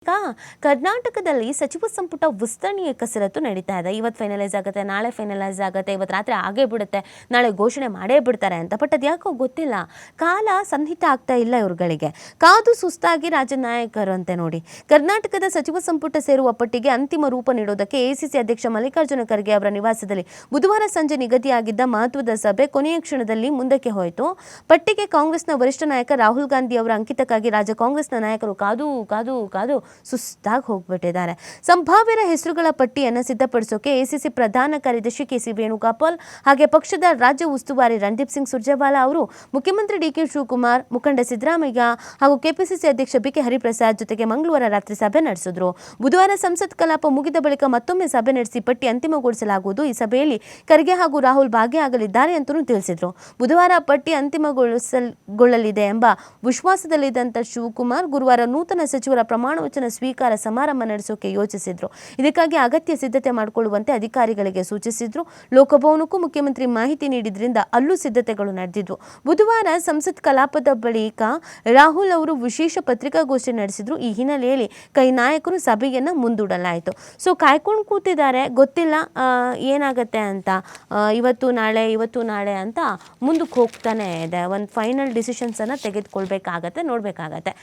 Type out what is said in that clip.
ಈಗ ಕರ್ನಾಟಕದಲ್ಲಿ ಸಚಿವ ಸಂಪುಟ ವಿಸ್ತರಣೆಯ ಕಸರತ್ತು ನಡೀತಾ ಇದೆ. ಇವತ್ತು ಫೈನಲೈಸ್ ಆಗುತ್ತೆ, ನಾಳೆ ಫೈನಲೈಸ್ ಆಗುತ್ತೆ, ಇವತ್ತು ರಾತ್ರಿ ಆಗೇ ಬಿಡುತ್ತೆ, ನಾಳೆ ಘೋಷಣೆ ಮಾಡೇ ಬಿಡ್ತಾರೆ ಅಂತ. ಬಟ್ ಅದ್ಯಾಕೋ ಗೊತ್ತಿಲ್ಲ, ಕಾಲ ಸನ್ನಿಹಿತ ಆಗ್ತಾ ಇಲ್ಲ ಇವ್ರುಗಳಿಗೆ. ಕಾದು ಸುಸ್ತಾಗಿ ರಾಜ್ಯ ನಾಯಕರು ಅಂತೆ ನೋಡಿ. ಕರ್ನಾಟಕದ ಸಚಿವ ಸಂಪುಟ ಸೇರುವ ಪಟ್ಟಿಗೆ ಅಂತಿಮ ರೂಪ ನೀಡೋದಕ್ಕೆ ಎಸಿಸಿ ಅಧ್ಯಕ್ಷ ಮಲ್ಲಿಕಾರ್ಜುನ ಖರ್ಗೆ ಅವರ ನಿವಾಸದಲ್ಲಿ ಬುಧವಾರ ಸಂಜೆ ನಿಗದಿಯಾಗಿದ್ದ ಮಹತ್ವದ ಸಭೆ ಕೊನೆಯ ಕ್ಷಣದಲ್ಲಿ ಮುಂದಕ್ಕೆ ಹೋಯಿತು. ಪಟ್ಟಿಗೆ ಕಾಂಗ್ರೆಸ್ನ ವರಿಷ್ಠ ನಾಯಕ ರಾಹುಲ್ ಗಾಂಧಿ ಅವರ ಅಂಕಿತಕ್ಕಾಗಿ ರಾಜ್ಯ ಕಾಂಗ್ರೆಸ್ನ ನಾಯಕರು ಕಾದು ಕಾದು ಕಾದು ಸುಸ್ತಾಗಿ ಹೋಗ್ಬಿಟ್ಟಿದ್ದಾರೆ. ಸಂಭಾವ್ಯರ ಹೆಸರುಗಳ ಪಟ್ಟಿಯನ್ನು ಸಿದ್ಧಪಡಿಸೋಕೆ ಎಸಿಸಿ ಪ್ರಧಾನ ಕಾರ್ಯದರ್ಶಿ ಕೆಸಿ ವೇಣುಗೋಪಾಲ್ ಹಾಗೆ ಪಕ್ಷದ ರಾಜ್ಯ ಉಸ್ತುವಾರಿ ರಣದೀಪ್ ಸಿಂಗ್ ಸುರ್ಜೇವಾಲಾ ಅವರು ಮುಖ್ಯಮಂತ್ರಿ ಡಿಕೆ ಶಿವಕುಮಾರ್, ಮುಖಂಡ ಸಿದ್ದರಾಮಯ್ಯ ಹಾಗೂ ಕೆಪಿಸಿಸಿ ಅಧ್ಯಕ್ಷ ಬಿಕೆ ಹರಿಪ್ರಸಾದ್ ಜೊತೆಗೆ ಮಂಗಳವಾರ ರಾತ್ರಿ ಸಭೆ ನಡೆಸಿದ್ರು. ಬುಧವಾರ ಸಂಸತ್ ಕಲಾಪ ಮುಗಿದ ಬಳಿಕ ಮತ್ತೊಮ್ಮೆ ಸಭೆ ನಡೆಸಿ ಪಟ್ಟಿ ಅಂತಿಮಗೊಳಿಸಲಾಗುವುದು. ಈ ಸಭೆಯಲ್ಲಿ ಖರ್ಗೆ ಹಾಗೂ ರಾಹುಲ್ ಭಾಗಿಯಾಗಲಿದ್ದಾರೆ ಅಂತಲೂ ತಿಳಿಸಿದ್ರು. ಬುಧವಾರ ಪಟ್ಟಿ ಅಂತಿಮಗೊಳ್ಳಲಿದೆ ಎಂಬ ವಿಶ್ವಾಸದಲ್ಲಿದ್ದಂಥ ಶಿವಕುಮಾರ್ ಗುರುವಾರ ನೂತನ ಸಚಿವರ ಪ್ರಮಾಣ ವಚನ ಸ್ವೀಕಾರ ಸಮಾರಂಭ ನಡೆಸೋಕೆ ಯೋಚಿಸಿದ್ರು. ಇದಕ್ಕಾಗಿ ಅಗತ್ಯ ಸಿದ್ಧತೆ ಮಾಡಿಕೊಳ್ಳುವಂತೆ ಅಧಿಕಾರಿಗಳಿಗೆ ಸೂಚಿಸಿದ್ರು. ಲೋಕಭವನಕ್ಕೂ ಮುಖ್ಯಮಂತ್ರಿ ಮಾಹಿತಿ ನೀಡಿದ್ರಿಂದ ಅಲ್ಲೂ ಸಿದ್ಧತೆಗಳು ನಡೆದಿದ್ವು. ಬುಧವಾರ ಸಂಸತ್ ಕಲಾಪದ ಬಳಿಕ ರಾಹುಲ್ ಅವರು ವಿಶೇಷ ಪತ್ರಿಕಾಗೋಷ್ಠಿ ನಡೆಸಿದ್ರು. ಈ ಹಿನ್ನೆಲೆಯಲ್ಲಿ ಕೈ ನಾಯಕರು ಸಭೆಯನ್ನ ಮುಂದೂಡಲಾಯಿತು. ಸೊ ಕಾಯ್ಕೊಂಡು ಕೂತಿದ್ದಾರೆ, ಗೊತ್ತಿಲ್ಲ ಏನಾಗತ್ತೆ ಅಂತ. ಇವತ್ತು ನಾಳೆ ಅಂತ ಮುಂದಕ್ಕೆ ಹೋಗ್ತಾನೆ ಇದೆ. ಒಂದು ಫೈನಲ್ ಡಿಸಿಷನ್ಸ್ ಅನ್ನ ತೆಗೆದುಕೊಳ್ಬೇಕಾಗತ್ತೆ, ನೋಡ್ಬೇಕಾಗತ್ತೆ.